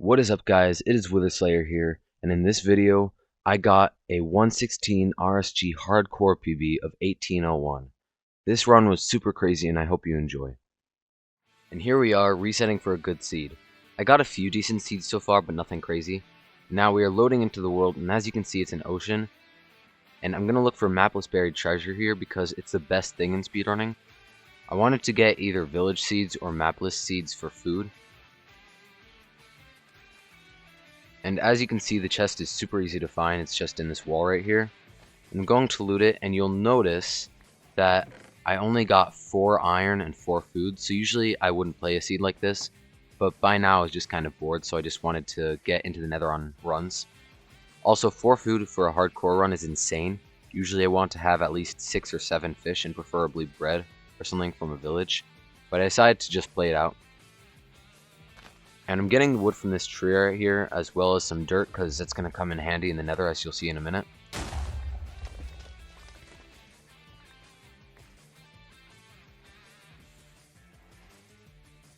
What is up, guys? It is WitherslayR here, and in this video I got a 116 RSG hardcore PB of 1801. This run was super crazy and I hope you enjoy. And here we are, resetting for a good seed. I got a few decent seeds so far, but nothing crazy. Now we are loading into the world, and as you can see it's an ocean. And I'm gonna look for mapless buried treasure here because it's the best thing in speedrunning. I wanted to get either village seeds or mapless seeds for food. And as you can see, the chest is super easy to find. It's just in this wall right here. I'm going to loot it, and you'll notice that I only got 4 iron and 4 food. So usually I wouldn't play a seed like this, but by now I was just kind of bored, so I just wanted to get into the nether on runs. Also, 4 food for a hardcore run is insane. Usually I want to have at least 6 or 7 fish and preferably bread or something from a village, but I decided to just play it out. And I'm getting wood from this tree right here, as well as some dirt, because it's going to come in handy in the nether, as you'll see in a minute.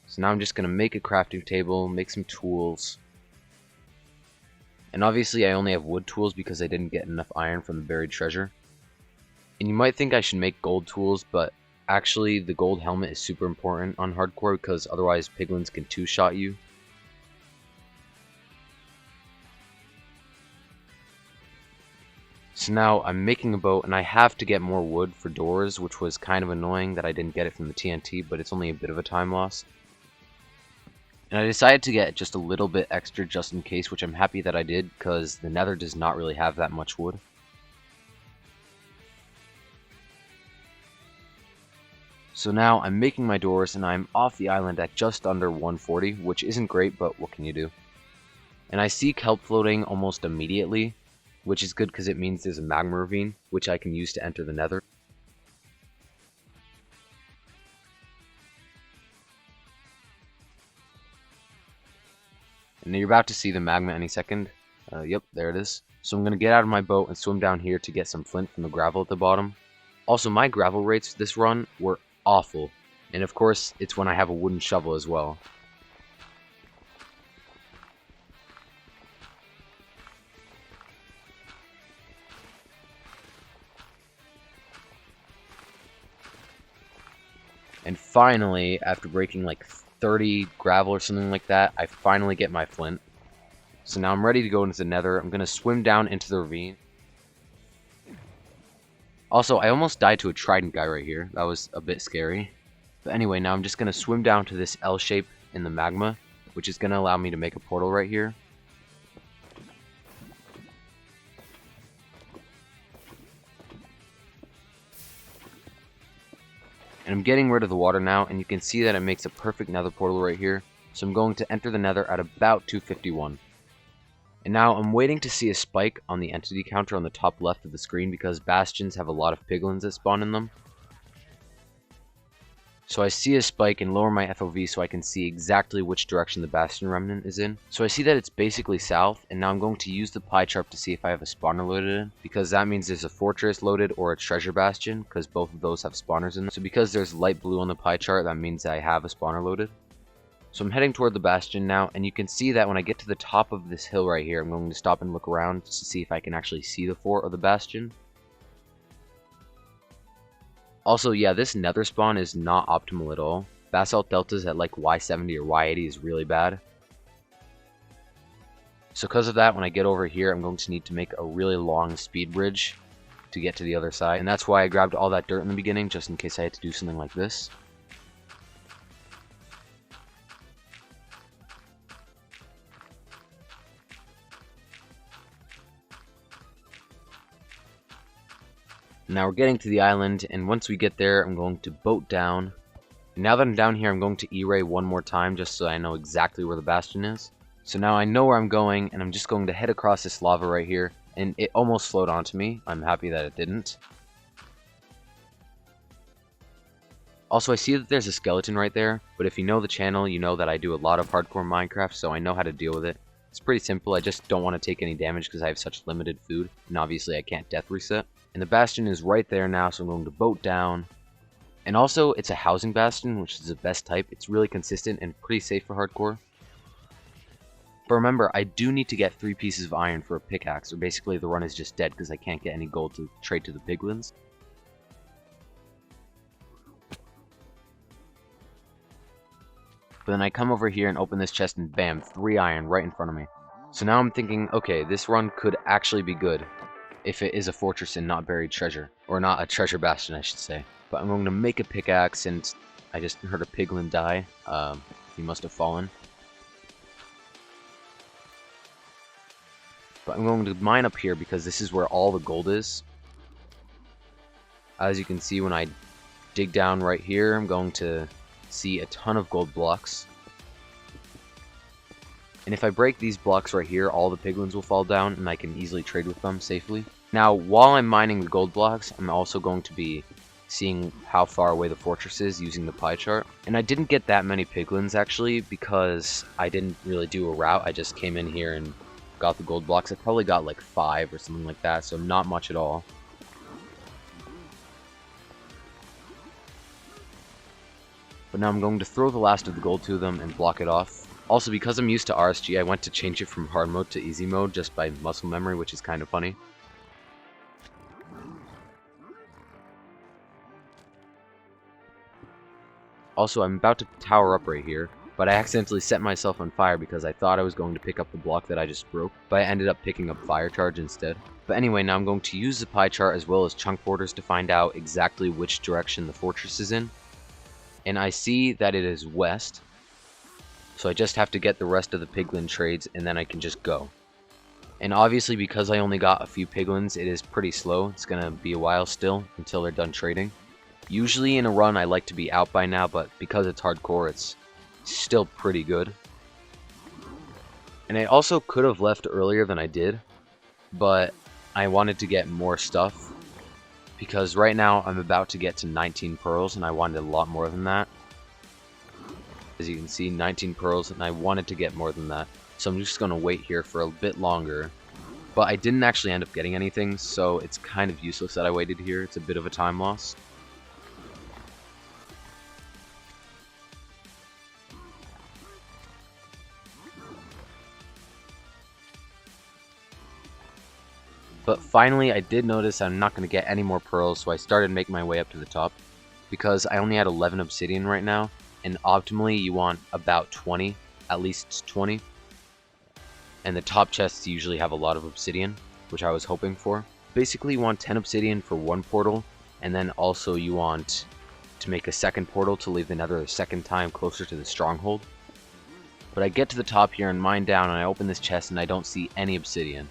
So now I'm just going to make a crafting table, make some tools. And obviously I only have wood tools because I didn't get enough iron from the buried treasure. And you might think I should make gold tools, but actually the gold helmet is super important on hardcore, because otherwise piglins can two-shot you. So now I'm making a boat, and I have to get more wood for doors, which was kind of annoying that I didn't get it from the TNT, but it's only a bit of a time loss. And I decided to get just a little bit extra just in case, which I'm happy that I did, because the nether does not really have that much wood. So now I'm making my doors, and I'm off the island at just under 140, which isn't great, but what can you do? And I see kelp floating almost immediately, which is good because it means there's a magma ravine, which I can use to enter the nether. And you're about to see the magma any second. Yep, there it is. So I'm going to get out of my boat and swim down here to get some flint from the gravel at the bottom. Also, my gravel rates this run were awful. And of course, it's when I have a wooden shovel as well. And finally, after breaking like 30 gravel or something like that, I finally get my flint. So now I'm ready to go into the nether. I'm going to swim down into the ravine. Also, I almost died to a trident guy right here. That was a bit scary. But anyway, now I'm just going to swim down to this L shape in the magma, which is going to allow me to make a portal right here. And I'm getting rid of the water now, and you can see that it makes a perfect nether portal right here. So I'm going to enter the nether at about 251. And now I'm waiting to see a spike on the entity counter on the top left of the screen, because bastions have a lot of piglins that spawn in them. So I see a spike and lower my FOV so I can see exactly which direction the bastion remnant is in. So I see that it's basically south, and now I'm going to use the pie chart to see if I have a spawner loaded in, because that means there's a fortress loaded or a treasure bastion, because both of those have spawners in them. So because there's light blue on the pie chart, that means I have a spawner loaded. So I'm heading toward the bastion now, and you can see that when I get to the top of this hill right here, I'm going to stop and look around to see if I can actually see the fort or the bastion. Also, yeah, this nether spawn is not optimal at all. Basalt deltas at like Y70 or Y80 is really bad. So because of that, when I get over here, I'm going to need to make a really long speed bridge to get to the other side. And that's why I grabbed all that dirt in the beginning, just in case I had to do something like this. Now we're getting to the island, and once we get there, I'm going to boat down. And now that I'm down here, I'm going to E-ray one more time, just so I know exactly where the bastion is. So now I know where I'm going, and I'm just going to head across this lava right here. And it almost flowed onto me. I'm happy that it didn't. Also, I see that there's a skeleton right there, but if you know the channel, you know that I do a lot of hardcore Minecraft, so I know how to deal with it. It's pretty simple. I just don't want to take any damage because I have such limited food, and obviously I can't death reset. And the bastion is right there now, so I'm going to boat down. And also, it's a housing bastion, which is the best type. It's really consistent and pretty safe for hardcore. But remember, I do need to get 3 pieces of iron for a pickaxe, or basically the run is just dead because I can't get any gold to trade to the piglins. But then I come over here and open this chest and bam, 3 iron right in front of me. So now I'm thinking, okay, this run could actually be good if it is a fortress and not buried treasure. Or not a treasure bastion, I should say. But I'm going to make a pickaxe, and I just heard a piglin die. He must have fallen. But I'm going to mine up here because this is where all the gold is. As you can see, when I dig down right here, I'm going to see a ton of gold blocks. And if I break these blocks right here, all the piglins will fall down and I can easily trade with them safely. Now, while I'm mining the gold blocks, I'm also going to be seeing how far away the fortress is using the pie chart. And I didn't get that many piglins actually because I didn't really do a route. I just came in here and got the gold blocks. I probably got like 5 or something like that, so not much at all. But now I'm going to throw the last of the gold to them and block it off. Also, because I'm used to RSG, I went to change it from hard mode to easy mode just by muscle memory, which is kind of funny. Also, I'm about to tower up right here, but I accidentally set myself on fire because I thought I was going to pick up the block that I just broke, but I ended up picking up fire charge instead. But anyway, now I'm going to use the pie chart as well as chunk borders to find out exactly which direction the fortress is in. And I see that it is west, so I just have to get the rest of the piglin trades and then I can just go. And obviously because I only got a few piglins, it is pretty slow. It's gonna be a while still until they're done trading. Usually in a run I like to be out by now, but because it's hardcore it's still pretty good. And I also could have left earlier than I did, but I wanted to get more stuff. Because right now I'm about to get to 19 pearls and I wanted a lot more than that. As you can see, 19 pearls, and I wanted to get more than that. So I'm just going to wait here for a bit longer. But I didn't actually end up getting anything, so it's kind of useless that I waited here. It's a bit of a time loss. But finally, I did notice I'm not going to get any more pearls, so I started making my way up to the top. Because I only had 11 obsidian right now, and optimally you want about 20, at least 20. And the top chests usually have a lot of obsidian, which I was hoping for. Basically you want 10 obsidian for one portal, and then also you want to make a second portal to leave the nether a second time closer to the stronghold. But I get to the top here and mine down, and I open this chest and I don't see any obsidian.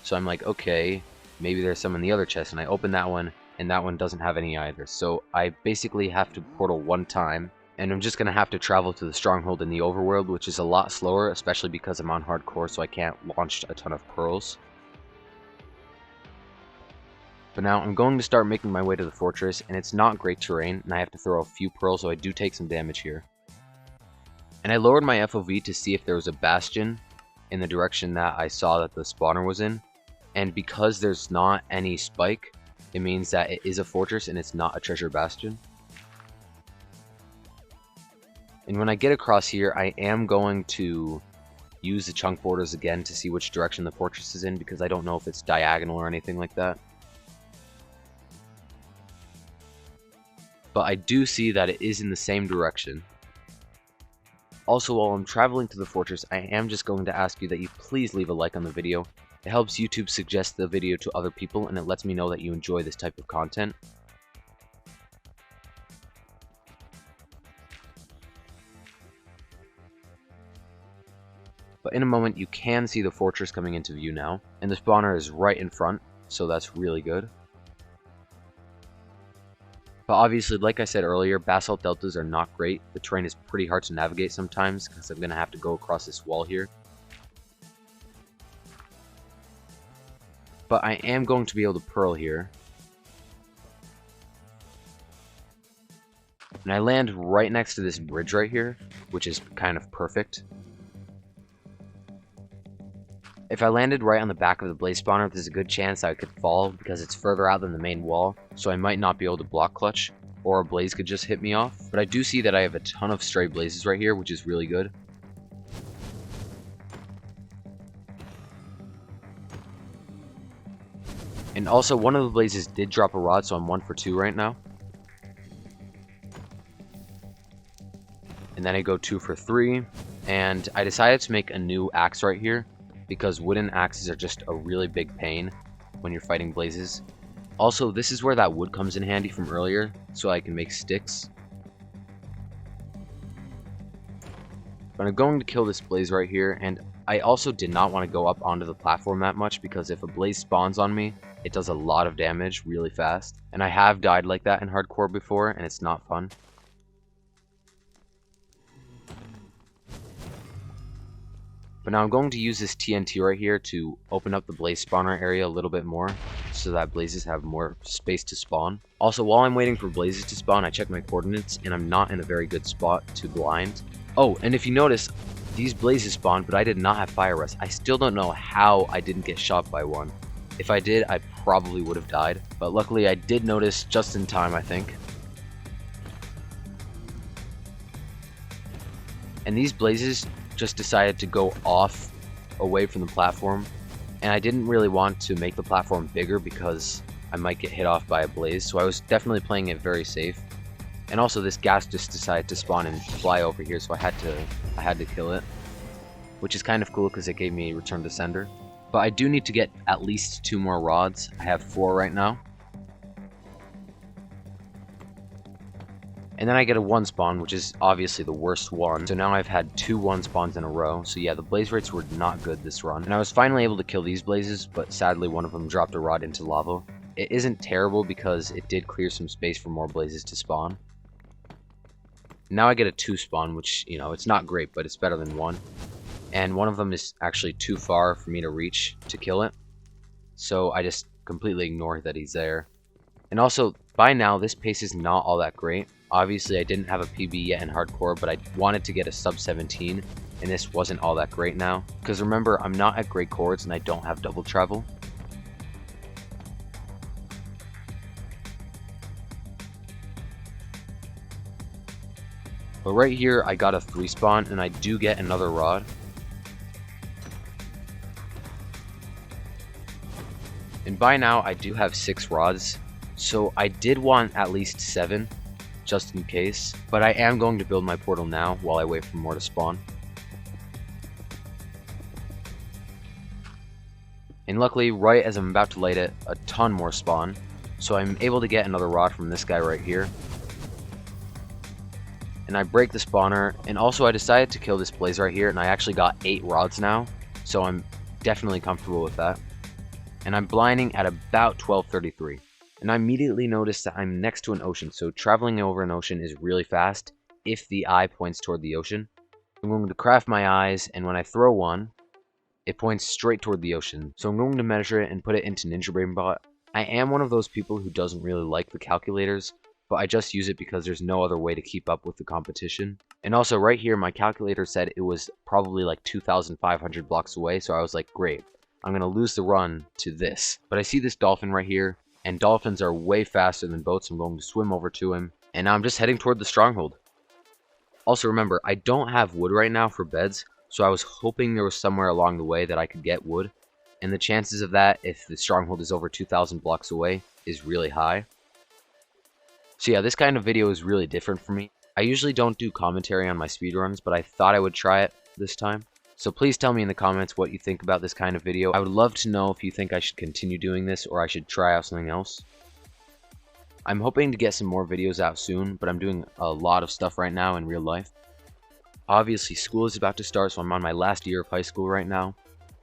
So I'm like, okay, maybe there's some in the other chest, and I open that one, and that one doesn't have any either. So I basically have to portal one time, and I'm just going to have to travel to the stronghold in the overworld, which is a lot slower, especially because I'm on hardcore, so I can't launch a ton of pearls. But now I'm going to start making my way to the fortress, and it's not great terrain, and I have to throw a few pearls, so I do take some damage here. And I lowered my FOV to see if there was a bastion in the direction that I saw that the spawner was in. And because there's not any spike, it means that it is a fortress and it's not a treasure bastion. And when I get across here, I am going to use the chunk borders again to see which direction the fortress is in, because I don't know if it's diagonal or anything like that. But I do see that it is in the same direction. Also, while I'm traveling to the fortress, I am just going to ask you that you please leave a like on the video. It helps YouTube suggest the video to other people, and it lets me know that you enjoy this type of content. But in a moment, you can see the fortress coming into view now, and the spawner is right in front, so that's really good. But obviously, like I said earlier, basalt deltas are not great. The terrain is pretty hard to navigate sometimes, because I'm going to have to go across this wall here. But I am going to be able to pearl here. And I land right next to this bridge right here, which is kind of perfect. If I landed right on the back of the blaze spawner, there's a good chance I could fall because it's further out than the main wall, so I might not be able to block clutch, or a blaze could just hit me off. But I do see that I have a ton of stray blazes right here, which is really good. And also, one of the blazes did drop a rod, so I'm 1 for 2 right now. And then I go 2 for 3. And I decided to make a new axe right here, because wooden axes are just a really big pain when you're fighting blazes. Also, this is where that wood comes in handy from earlier, so I can make sticks. But I'm going to kill this blaze right here, and I also did not want to go up onto the platform that much, because if a blaze spawns on me, it does a lot of damage really fast. And I have died like that in hardcore before, and it's not fun. But now I'm going to use this TNT right here to open up the blaze spawner area a little bit more, so that blazes have more space to spawn. Also, while I'm waiting for blazes to spawn, I check my coordinates, and I'm not in a very good spot to blind. Oh, and if you notice, these blazes spawned, but I did not have fire rest. I still don't know how I didn't get shot by one. If I did, I probably would have died. But luckily, I did notice just in time, I think. And these blazes just decided to go off away from the platform, and I didn't really want to make the platform bigger because I might get hit off by a blaze, so I was definitely playing it very safe. And also this gas just decided to spawn and fly over here, so I had to kill it, which is kind of cool because it gave me return to sender. But I do need to get at least 2 more rods. I have 4 right now. And then I get a 1 spawn, which is obviously the worst one. So now I've had 2 1 spawns in a row. So yeah, the blaze rates were not good this run. And I was finally able to kill these blazes, but sadly one of them dropped a rod into lava. It isn't terrible because it did clear some space for more blazes to spawn. Now I get a 2 spawn, which, you know, it's not great, but it's better than 1. And one of them is actually too far for me to reach to kill it. So I just completely ignore that he's there. And also, by now, this pace is not all that great. Obviously, I didn't have a PB yet in hardcore, but I wanted to get a sub 17, and this wasn't all that great now. Because remember, I'm not at great chords, and I don't have double travel. But right here, I got a 3 spawn, and I do get another rod. And by now, I do have 6 rods, so I did want at least 7, just in case. But I am going to build my portal now, while I wait for more to spawn. And luckily, right as I'm about to light it, a ton more spawn. So I'm able to get another rod from this guy right here. And I break the spawner, and also I decided to kill this blaze right here, and I actually got 8 rods now, so I'm definitely comfortable with that. And I'm blinding at about 12:33. And I immediately notice that I'm next to an ocean, so traveling over an ocean is really fast if the eye points toward the ocean. I'm going to craft my eyes, and when I throw one, it points straight toward the ocean. So I'm going to measure it and put it into Ninja Brain Bot. I am one of those people who doesn't really like the calculators, but I just use it because there's no other way to keep up with the competition. And also right here, my calculator said it was probably like 2,500 blocks away, so I was like, great, I'm going to lose the run to this. But I see this dolphin right here, and dolphins are way faster than boats, so I'm going to swim over to him, and now I'm just heading toward the stronghold. Also remember, I don't have wood right now for beds, so I was hoping there was somewhere along the way that I could get wood, and the chances of that, if the stronghold is over 2,000 blocks away, is really high. So yeah, this kind of video is really different for me. I usually don't do commentary on my speedruns, but I thought I would try it this time. So please tell me in the comments what you think about this kind of video. I would love to know if you think I should continue doing this or I should try out something else. I'm hoping to get some more videos out soon, but I'm doing a lot of stuff right now in real life. Obviously, school is about to start, so I'm on my last year of high school right now.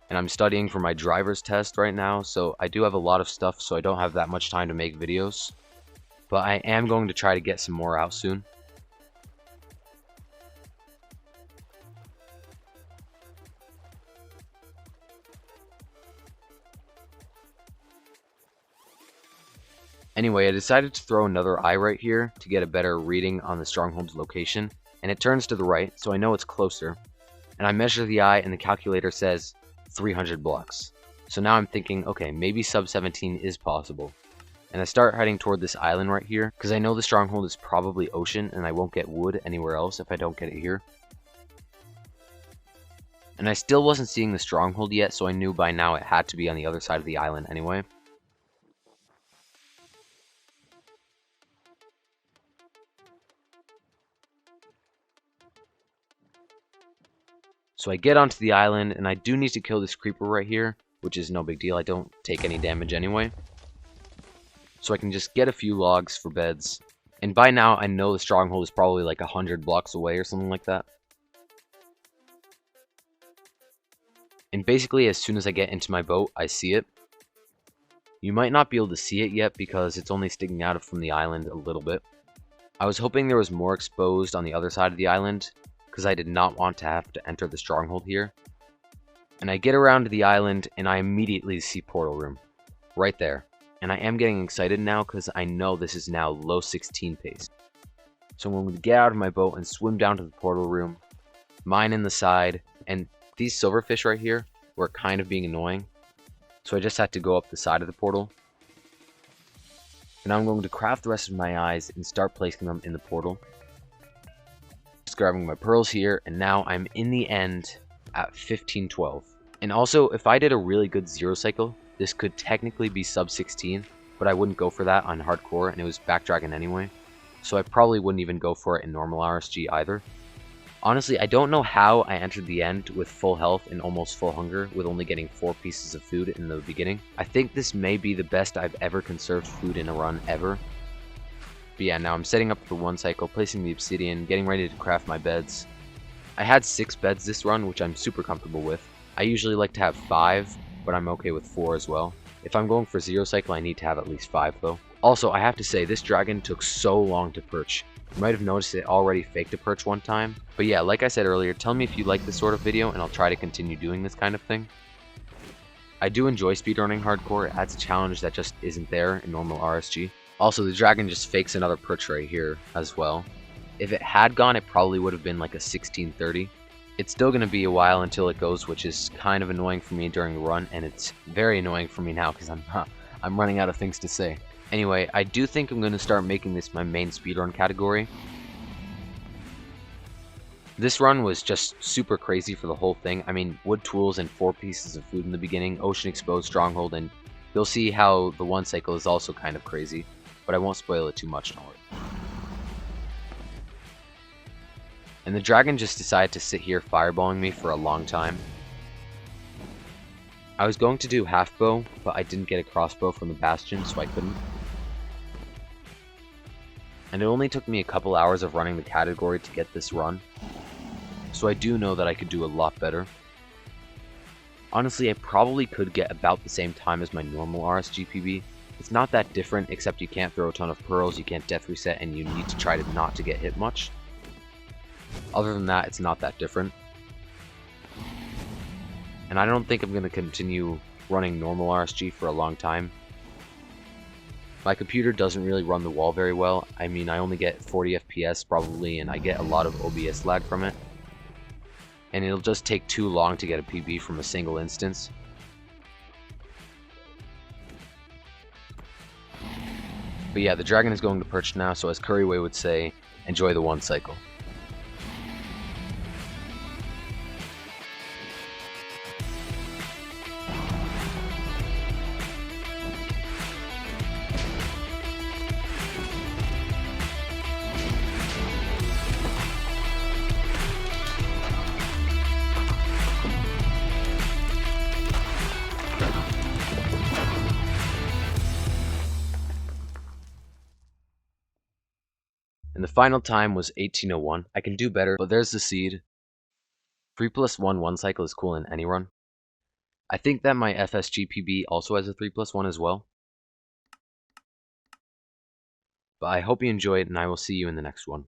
And I'm studying for my driver's test right now, so I do have a lot of stuff, so I don't have that much time to make videos. But I am going to try to get some more out soon. Anyway, I decided to throw another eye right here to get a better reading on the stronghold's location, and it turns to the right, so I know it's closer. And I measure the eye, and the calculator says 300 blocks. So now I'm thinking, okay, maybe sub 17 is possible. And I start heading toward this island right here, because I know the stronghold is probably ocean, and I won't get wood anywhere else if I don't get it here. And I still wasn't seeing the stronghold yet, so I knew by now it had to be on the other side of the island anyway. So I get onto the island, and I do need to kill this creeper right here, which is no big deal. I don't take any damage anyway. So I can just get a few logs for beds. And by now, I know the stronghold is probably like 100 blocks away or something like that. And basically, as soon as I get into my boat, I see it. You might not be able to see it yet because it's only sticking out from the island a little bit. I was hoping there was more exposed on the other side of the island, because I did not want to have to enter the stronghold here. And I get around to the island, and I immediately see portal room. Right there. And I am getting excited now, because I know this is now low 16 pace. So I'm going to get out of my boat and swim down to the portal room, mine in the side, and these silverfish right here were kind of being annoying. So I just had to go up the side of the portal. And now I'm going to craft the rest of my eyes and start placing them in the portal. Just grabbing my pearls here, and now I'm in the end at 1512. And also, if I did a really good zero cycle, this could technically be sub 16, but I wouldn't go for that on hardcore, and it was backdragon anyway. So I probably wouldn't even go for it in normal RSG either. Honestly, I don't know how I entered the end with full health and almost full hunger with only getting 4 pieces of food in the beginning. I think this may be the best I've ever conserved food in a run ever. But yeah, now I'm setting up for one cycle, placing the obsidian, getting ready to craft my beds. I had 6 beds this run, which I'm super comfortable with. I usually like to have 5, but I'm okay with 4 as well. If I'm going for zero cycle, I need to have at least 5 though. Also, I have to say, this dragon took so long to perch. You might have noticed it already faked a perch one time. But yeah, like I said earlier, tell me if you like this sort of video and I'll try to continue doing this kind of thing. I do enjoy speedrunning hardcore. It adds a challenge that just isn't there in normal RSG. Also, the dragon just fakes another perch right here as well. If it had gone, it probably would have been like a 1630. It's still going to be a while until it goes, which is kind of annoying for me during the run, and it's very annoying for me now because I'm running out of things to say. Anyway, I do think I'm going to start making this my main speedrun category. This run was just super crazy for the whole thing. I mean, wood tools and 4 pieces of food in the beginning, ocean exposed stronghold, and you'll see how the one cycle is also kind of crazy, but I won't spoil it too much, don't worry. And the dragon just decided to sit here fireballing me for a long time. I was going to do half bow, but I didn't get a crossbow from the bastion, so I couldn't. And it only took me a couple hours of running the category to get this run, so I do know that I could do a lot better. Honestly, I probably could get about the same time as my normal RSG PB. It's not that different, except you can't throw a ton of pearls, you can't death reset, and you need to try to not to get hit much. Other than that, it's not that different. And I don't think I'm going to continue running normal RSG for a long time. My computer doesn't really run the wall very well. I mean, I only get 40 FPS probably, and I get a lot of OBS lag from it. And it'll just take too long to get a PB from a single instance. But yeah, the dragon is going to perch now, so as Curryway would say, enjoy the one cycle. And the final time was 1801. I can do better, but there's the seed. 3+1 one cycle is cool in any run. I think that my FSG PB also has a 3+1 as well. But I hope you enjoyed, and I will see you in the next one.